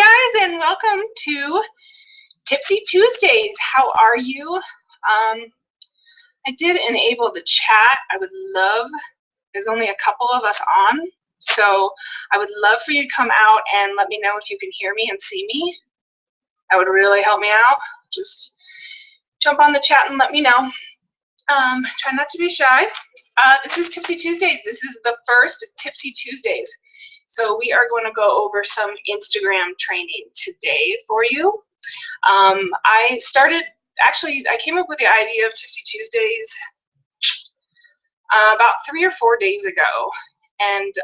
Hi guys, and welcome to Tipsy Tuesdays. How are you? I did enable the chat. I would love, there's only a couple of us on, so I would love for you to come out and let me know if you can hear me and see me. That would really help me out. Just jump on the chat and let me know. Try not to be shy. This is Tipsy Tuesdays. This is the first Tipsy Tuesdays. So we are going to go over some Instagram training today for you. I came up with the idea of Tipsy Tuesdays about 3 or 4 days ago, and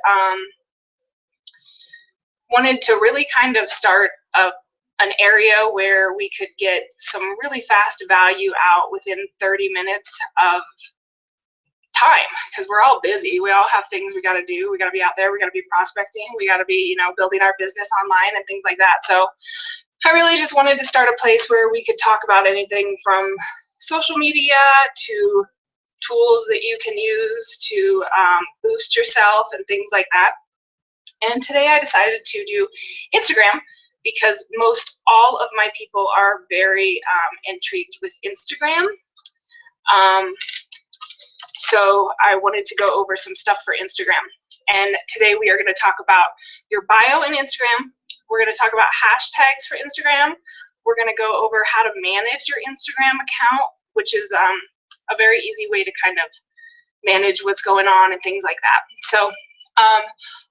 wanted to really kind of start an area where we could get some really fast value out within 30 minutes of time, because we're all busy. We all have things we got to do. We got to be out there. We got to be prospecting. We got to be, building our business online and things like that. So I really just wanted to start a place where we could talk about anything from social media to tools that you can use to boost yourself and things like that. And today I decided to do Instagram because most all of my people are very intrigued with Instagram. So I wanted to go over some stuff for Instagram. And today we are going to talk about your bio in Instagram. We're going to talk about hashtags for Instagram. We're going to go over how to manage your Instagram account, which is a very easy way to kind of manage what's going on and things like that. So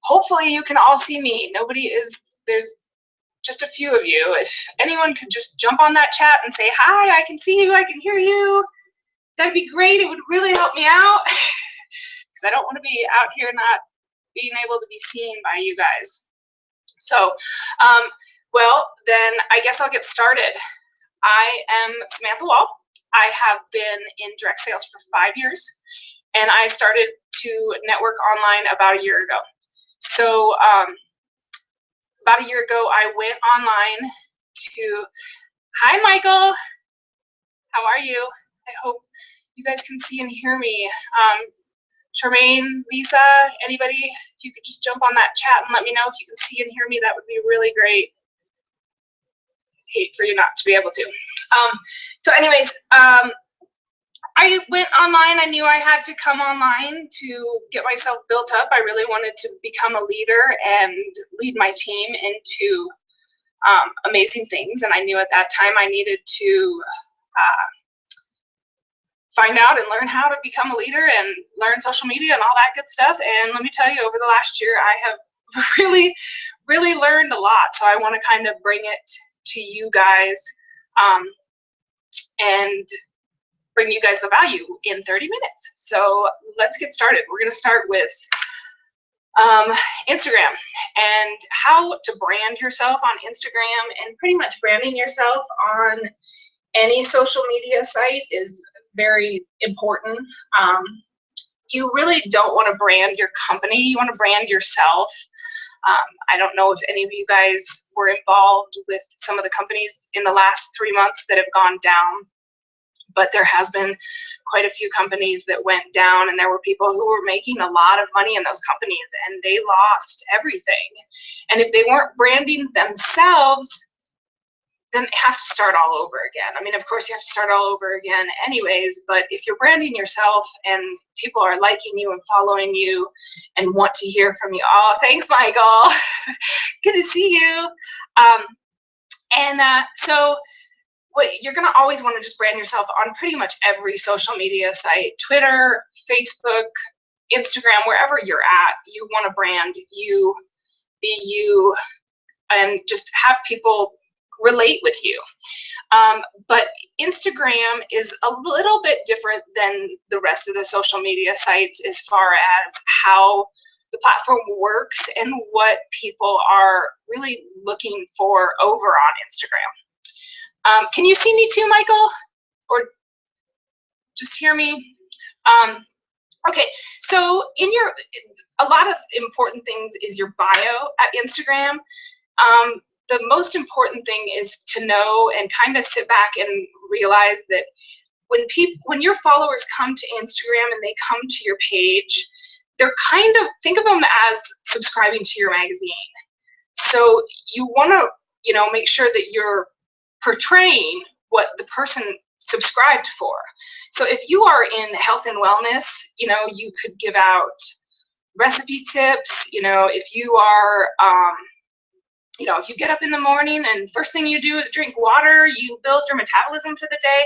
hopefully you can all see me. There's just a few of you. If anyone could just jump on that chat and say, hi, I can see you, I can hear you. That'd be great. It would really help me out because I don't want to be out here not being able to be seen by you guys. So, well, then I guess I'll get started. I am Samantha Wall. I have been in direct sales for 5 years, and I started to network online about a year ago. So about a year ago, I went online to, hi, Michael. How are you? I hope you guys can see and hear me. Charmaine, Lisa, anybody, if you could just jump on that chat and let me know if you can see and hear me, that would be really great. Hate for you not to be able to. So anyways, I went online. I knew I had to come online to get myself built up. I really wanted to become a leader and lead my team into amazing things. And I knew at that time I needed to find out and learn how to become a leader and learn social media and all that good stuff. And let me tell you, over the last year, I have really, really learned a lot. So I want to kind of bring it to you guys and bring you guys the value in 30 minutes. So let's get started. We're going to start with Instagram and how to brand yourself on Instagram. And pretty much branding yourself on any social media site is very important. You really don't want to brand your company. You want to brand yourself. I don't know if any of you guys were involved with some of the companies in the last 3 months that have gone down, but there has been quite a few companies that went down, and there were people who were making a lot of money in those companies, and they lost everything. And if they weren't branding themselves, then they have to start all over again. I mean, of course, you have to start all over again anyways, but if you're branding yourself and people are liking you and following you and want to hear from you, oh, thanks, Michael. Good to see you. So you're going to always want to just brand yourself on pretty much every social media site, Twitter, Facebook, Instagram, wherever you're at. You want to brand you, be you, and just have people relate with you. But Instagram is a little bit different than the rest of the social media sites as far as how the platform works and what people are really looking for over on Instagram. Can you see me too, Michael? Or just hear me? Okay, so a lot of important things is your bio at Instagram. The most important thing is to know and kind of sit back and realize that when your followers come to Instagram and they come to your page, they're kind of, think of them as subscribing to your magazine. So you want to make sure that you're portraying what the person subscribed for. So if you are in health and wellness, you could give out recipe tips. If you are, if you get up in the morning and first thing you do is drink water, you build your metabolism for the day,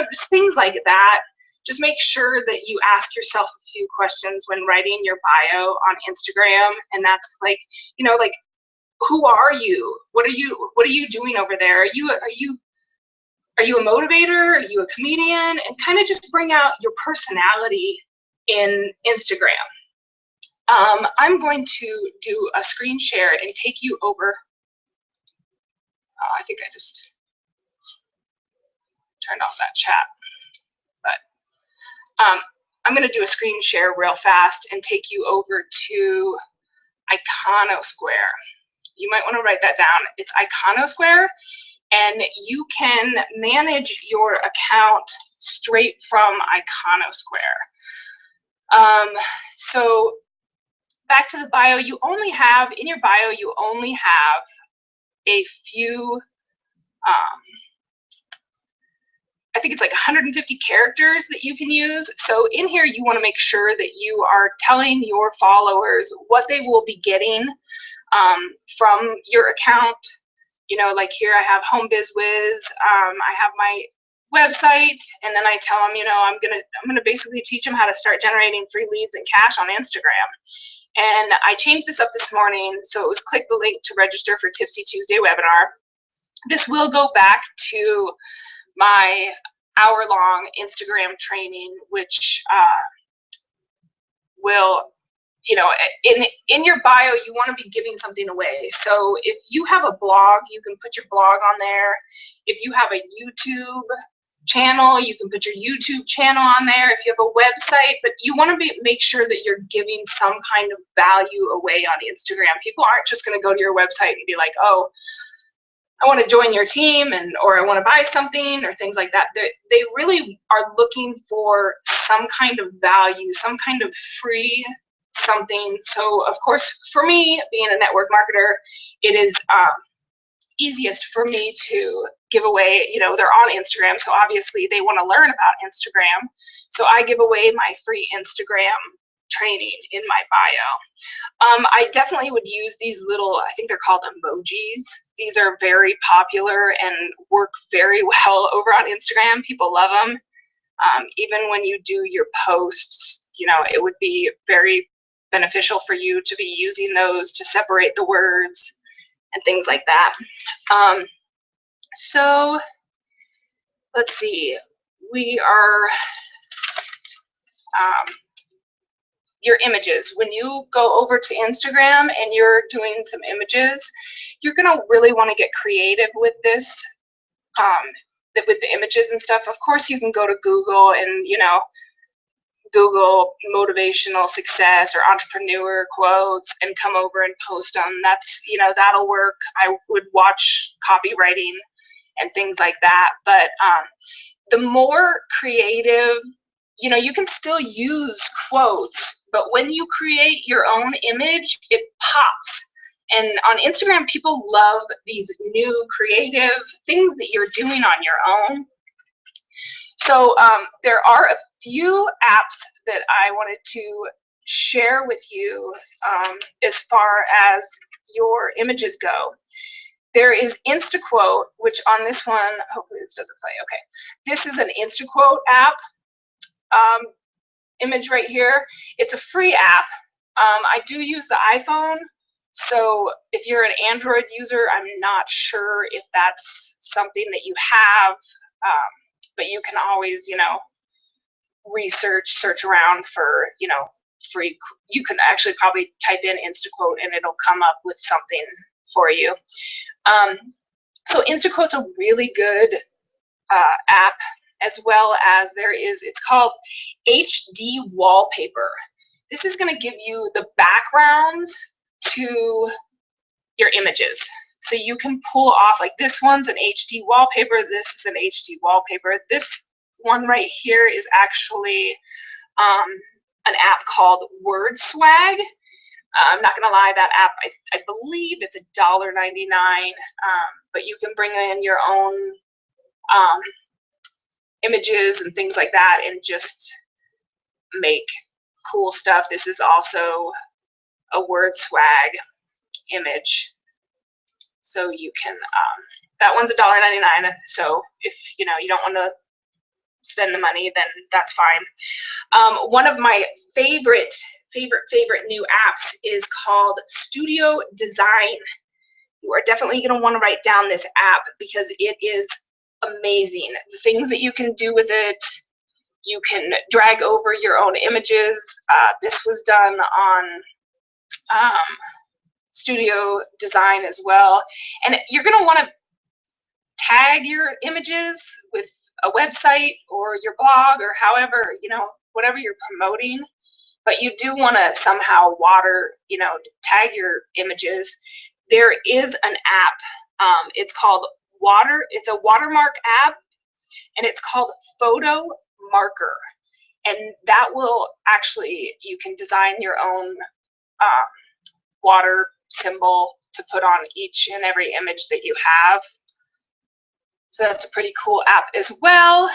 just things like that. Just make sure that you ask yourself a few questions when writing your bio on Instagram. And that's like, who are you? What are you doing over there? Are you a motivator? Are you a comedian? And kind of just bring out your personality in Instagram. I'm going to do a screen share and take you over. I think I just turned off that chat, but I'm going to do a screen share real fast and take you over to Iconosquare. You might want to write that down. It's Iconosquare, and you can manage your account straight from Iconosquare. So back to the bio, in your bio, you only have a few, I think it's like 150 characters that you can use. So in here, you want to make sure that you are telling your followers what they will be getting from your account. Like here I have Home Biz Wiz, I have my website, and then I tell them, I'm gonna basically teach them how to start generating free leads and cash on Instagram. And I changed this up this morning, so it was click the link to register for Tipsy Tuesday webinar. This will go back to my hour-long Instagram training, which will, in your bio, you want to be giving something away. So if you have a blog, you can put your blog on there. If you have a YouTube channel, you can put your YouTube channel on there. If you have a website, but you want to make sure that you're giving some kind of value away on Instagram. People aren't just going to go to your website and be like, oh, I want to join your team, or I want to buy something, or things like that. They really are looking for some kind of value, some kind of free something. So of course, for me, being a network marketer, it is easiest for me to give away, they're on Instagram, so obviously they want to learn about Instagram. So I give away my free Instagram training in my bio. I definitely would use these little, I think they're called emojis. These are very popular and work very well over on Instagram. People love them. Even when you do your posts, it would be very beneficial for you to be using those to separate the words and things like that. So let's see, we are, your images. When you go over to Instagram and you're doing some images, you're gonna really wanna get creative with this, with the images and stuff. Of course, you can go to Google and, Google motivational success or entrepreneur quotes and come over and post them. That's, that'll work. I would watch copywriting and things like that. But the more creative, you can still use quotes, but when you create your own image, it pops. And on Instagram, people love these new creative things that you're doing on your own. So there are a few apps that I wanted to share with you as far as your images go. There is InstaQuote, which on this one, hopefully this doesn't play, okay. This is an InstaQuote app image right here. It's a free app. I do use the iPhone, so if you're an Android user, I'm not sure if that's something that you have, but you can always, search around for, free. You can actually probably type in InstaQuote and it'll come up with something for you. So InstaQuote's a really good app, as well as it's called HD Wallpaper. This is going to give you the backgrounds to your images. So you can pull off, like this one's an HD wallpaper, this is an HD wallpaper. This one right here is actually an app called WordSwag. I'm not gonna lie, that app, I believe it's $1.99, but you can bring in your own images and things like that and just make cool stuff. This is also a word swag image, so you can that one's $1.99. So if you don't want to spend the money, then that's fine. One of my favorite new apps is called Studio Design. You are definitely going to want to write down this app because it is amazing. The things that you can do with it, you can drag over your own images. This was done on Studio Design as well. And you're going to want to tag your images with a website or your blog or however, whatever you're promoting. But you do want to somehow tag your images. There is an app. It's called it's a watermark app, and it's called Photo Marker. And that will actually, you can design your own water symbol to put on each and every image that you have. So that's a pretty cool app as well.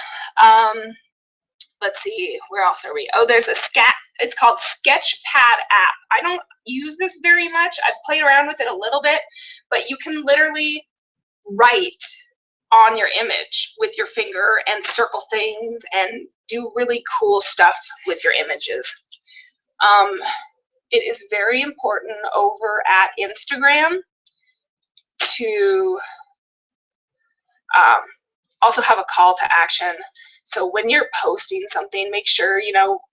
Let's see, where else are we? Oh, there's it's called Sketchpad app. I don't use this very much. I've played around with it a little bit, but you can literally write on your image with your finger and circle things and do really cool stuff with your images. It is very important over at Instagram to also have a call to action. So when you're posting something, make sure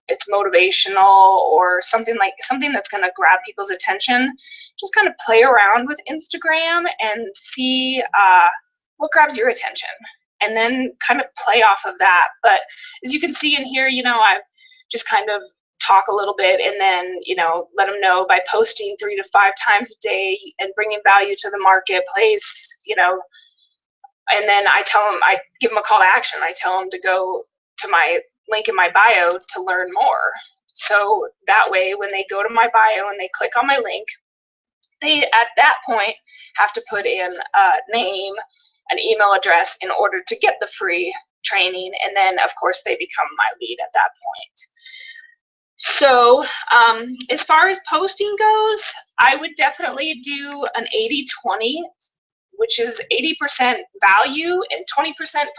it's motivational or something that's going to grab people's attention. Just kind of play around with Instagram and see what grabs your attention, and then kind of play off of that. But as you can see in here, I just kind of talk a little bit and then let them know by posting 3 to 5 times a day and bringing value to the marketplace. And then I give them a call to action. I tell them to go to my link in my bio to learn more. So that way, when they go to my bio and they click on my link, they at that point have to put in a name, an email address in order to get the free training. And then, of course, they become my lead at that point. So as far as posting goes, I would definitely do an 80-20, which is 80% value and 20%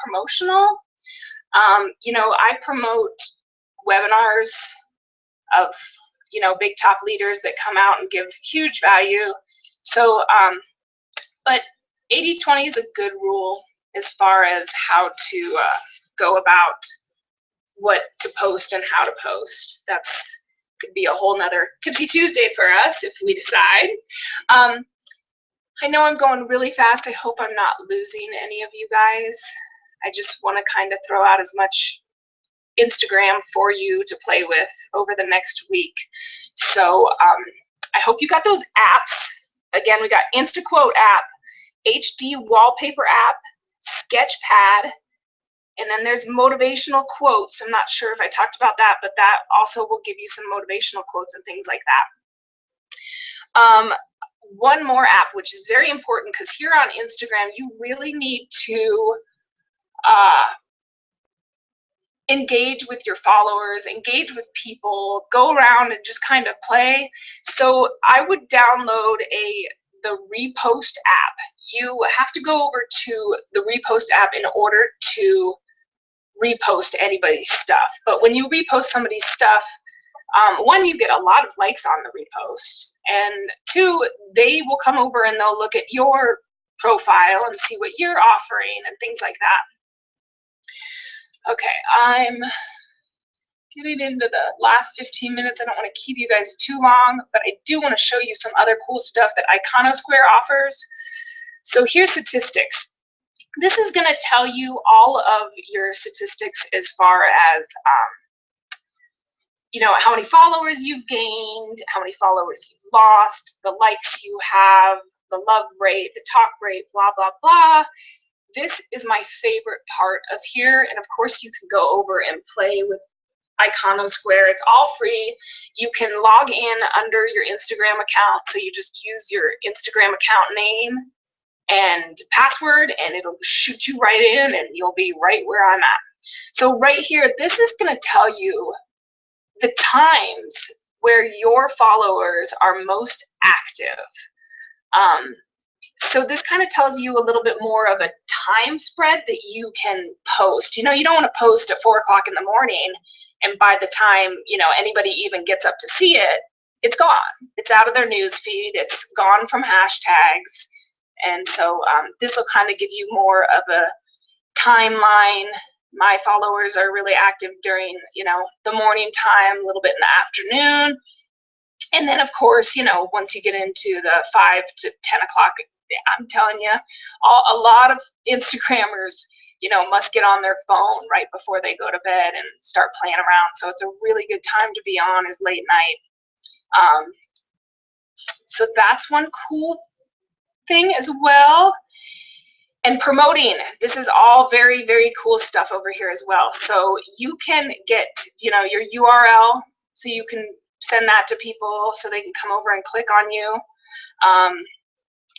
promotional. I promote webinars of, big top leaders that come out and give huge value. So, but 80-20 is a good rule as far as how to go about what to post and how to post. That's could be a whole nother Tipsy Tuesday for us if we decide. I know I'm going really fast. I hope I'm not losing any of you guys. I just want to kind of throw out as much Instagram for you to play with over the next week. So I hope you got those apps. Again, we got InstaQuote app, HD wallpaper app, Sketchpad, and then there's motivational quotes. I'm not sure if I talked about that, but that also will give you some motivational quotes and things like that. One more app, which is very important, because here on Instagram, you really need to engage with your followers, engage with people, go around and just kind of play. So I would download the Repost app. You have to go over to the Repost app in order to repost anybody's stuff. But when you repost somebody's stuff, one, you get a lot of likes on the reposts, and 2, they will come over and they'll look at your profile and see what you're offering and things like that. Okay, I'm getting into the last 15 minutes. I don't want to keep you guys too long, but I do want to show you some other cool stuff that IconoSquare offers. So here's statistics. This is going to tell you all of your statistics as far as how many followers you've gained, how many followers you've lost, the likes you have, the love rate, the talk rate, blah, blah, blah. This is my favorite part of here. And of course, you can go over and play with Iconosquare. It's all free. You can log in under your Instagram account. So you just use your Instagram account name and password, and it'll shoot you right in, and you'll be right where I'm at. So right here, this is going to tell you the times where your followers are most active. So this kind of tells you a little bit more of a time spread that you can post. You know, you don't want to post at 4 o'clock in the morning, and by the time, you know, anybody even gets up to see it, it's gone. It's out of their news feed. It's gone from hashtags. And so this will kind of give you more of a timeline. My followers are really active during, you know, the morning time, a little bit in the afternoon. And then, of course, you know, once you get into the 5 to 10 o'clock, I'm telling you, a lot of Instagrammers, you know, must get on their phone right before they go to bed and start playing around. So it's a really good time to be on, is late night. So that's one cool thing as well. And promoting, this is all very, very cool stuff over here as well. So you can get, you know, your URL, so you can send that to people so they can come over and click on you.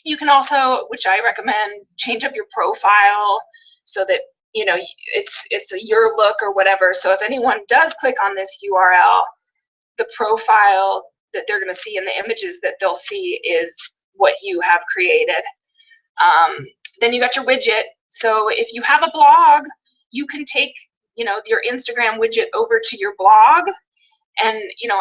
You can also, which I recommend, change up your profile so that, you know, it's your look or whatever. So if anyone does click on this URL, the profile that they're going to see in the images that they'll see is what you have created. Then you got your widget. So if you have a blog, you can take, you know, your Instagram widget over to your blog. And, you know,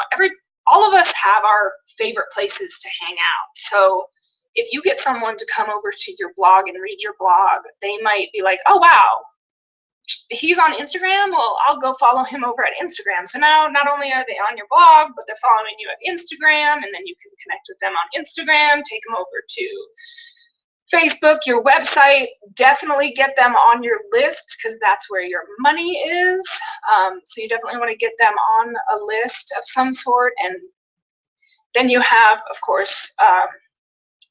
all of us have our favorite places to hang out. So if you get someone to come over to your blog and read your blog, they might be like, oh, wow, he's on Instagram? Well, I'll go follow him over at Instagram. So now not only are they on your blog, but they're following you at Instagram, and then you can connect with them on Instagram, take them over to Facebook, your website. Definitely get them on your list, because that's where your money is. So you definitely want to get them on a list of some sort. And then you have, of course,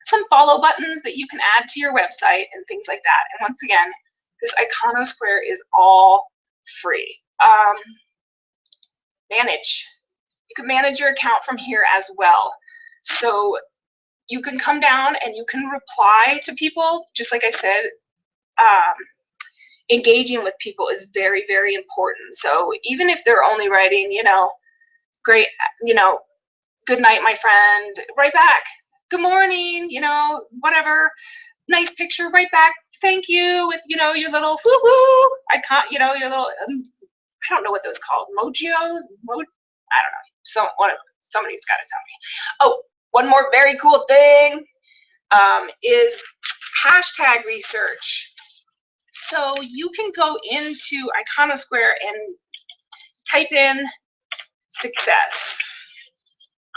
some follow buttons that you can add to your website and things like that. And once again, this Iconosquare is all free. Manage. You can manage your account from here as well. So you can come down and you can reply to people. Just like I said, engaging with people is very, very important. So even if they're only writing, you know, great, you know, good night, my friend, right back. Good morning, you know, whatever. Nice picture, right back. Thank you, with, you know, your little woo-hoo icon, you know, your little, I don't know what those called, mojios? I don't know. Somebody's got to tell me. Oh, one more very cool thing is hashtag research. So you can go into Iconosquare and type in success.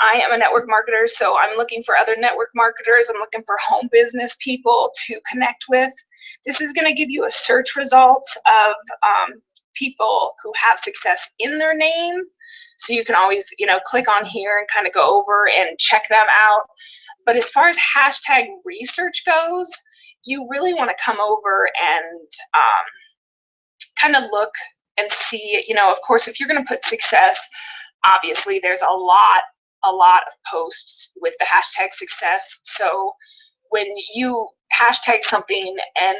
I am a network marketer, so I'm looking for other network marketers. I'm looking for home business people to connect with. This is going to give you a search results of people who have success in their name. So you can always, you know, click on here and kind of go over and check them out. But as far as hashtag research goes, you really want to come over and kind of look and see, you know, of course, if you're going to put success, obviously there's a lot of posts with the hashtag success. So when you hashtag something and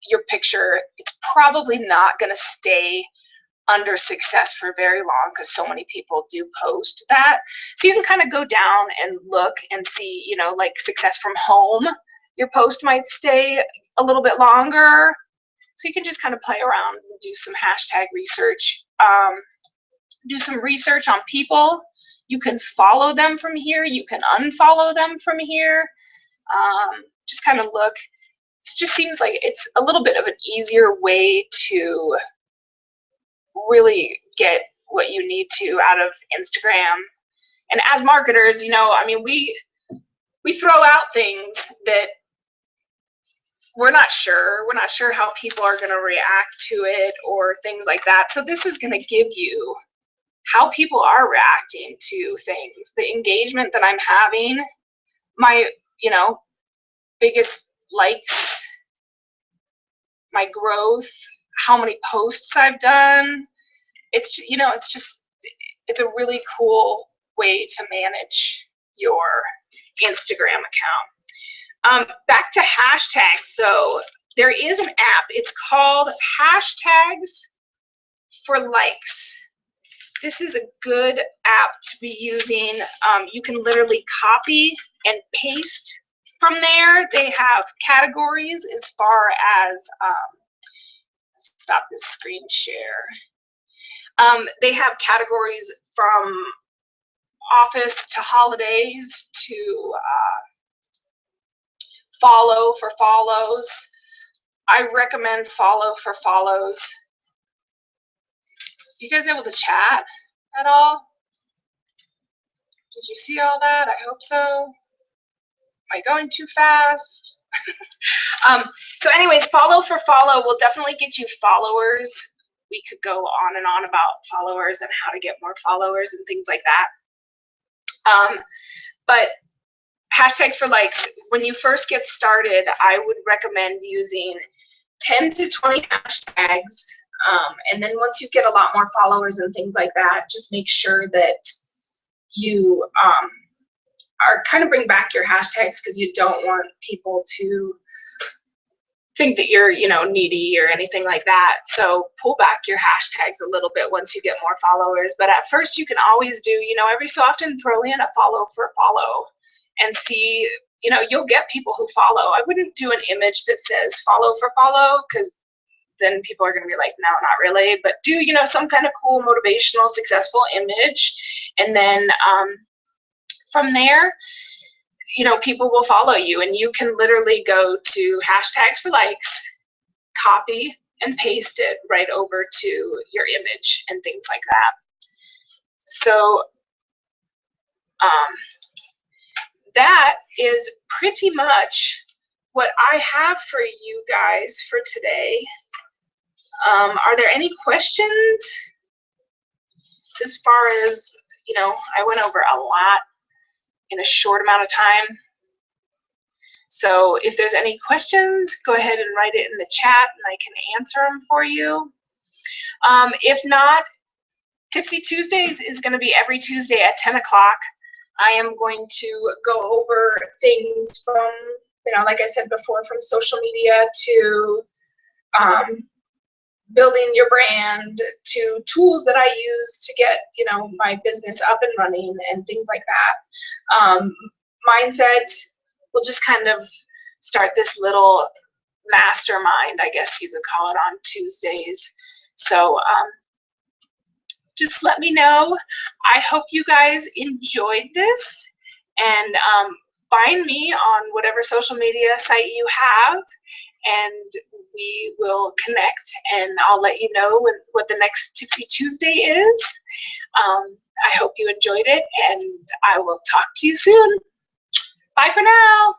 your picture, it's probably not going to stay under success for very long, because so many people do post that. So you can kind of go down and look and see, you know, like success from home, your post might stay a little bit longer. So you can just kind of play around and do some hashtag research. Do some research on people. You can follow them from here. You can unfollow them from here. Just kind of look. It just seems like it's a little bit of an easier way to really get what you need to out of Instagram. And as marketers, you know, I mean, we throw out things that we're not sure how people are going to react to it or things like that. So this is going to give you how people are reacting to things, the engagement that I'm having, my, you know, biggest likes, my growth, how many posts I've done. It's, you know, it's just it's a really cool way to manage your Instagram account. Back to hashtags though, there is an app. It's called Hashtags for Likes. This is a good app to be using. You can literally copy and paste from there. They have categories as far as, stop this screen share. They have categories from office to holidays to follow for follows. I recommend follow for follows. You guys able to chat at all? Did you see all that? I hope so. Am I going too fast? So anyways, follow for follow will definitely get you followers. We could go on and on about followers and how to get more followers and things like that. But hashtags for likes, when you first get started, I would recommend using 10 to 20 hashtags. And then once you get a lot more followers and things like that, just make sure that you are kind of bring back your hashtags, because you don't want people to think that you're, needy or anything like that. So pull back your hashtags a little bit once you get more followers. But at first you can always do, every so often throw in a follow for follow and see, you'll get people who follow. I wouldn't do an image that says follow for follow, because then people are going to be like, no, not really. But do, some kind of cool, motivational, successful image. And then from there, people will follow you, and you can literally go to hashtags for likes, copy and paste it right over to your image and things like that. So that is pretty much what I have for you guys for today. Are there any questions? As far as, I went over a lot in a short amount of time. So if there's any questions, go ahead and write it in the chat and I can answer them for you. If not, Tipsy Tuesdays is going to be every Tuesday at 10 o'clock. I am going to go over things from, like I said before, from social media to building your brand, to tools that I use to get, my business up and running and things like that. Mindset, we'll just kind of start this little mastermind, I guess you could call it, on Tuesdays. So just let me know. I hope you guys enjoyed this, and find me on whatever social media site you have, and we will connect, and I'll let you know what the next Tipsy Tuesday is. I hope you enjoyed it, and I will talk to you soon. Bye for now.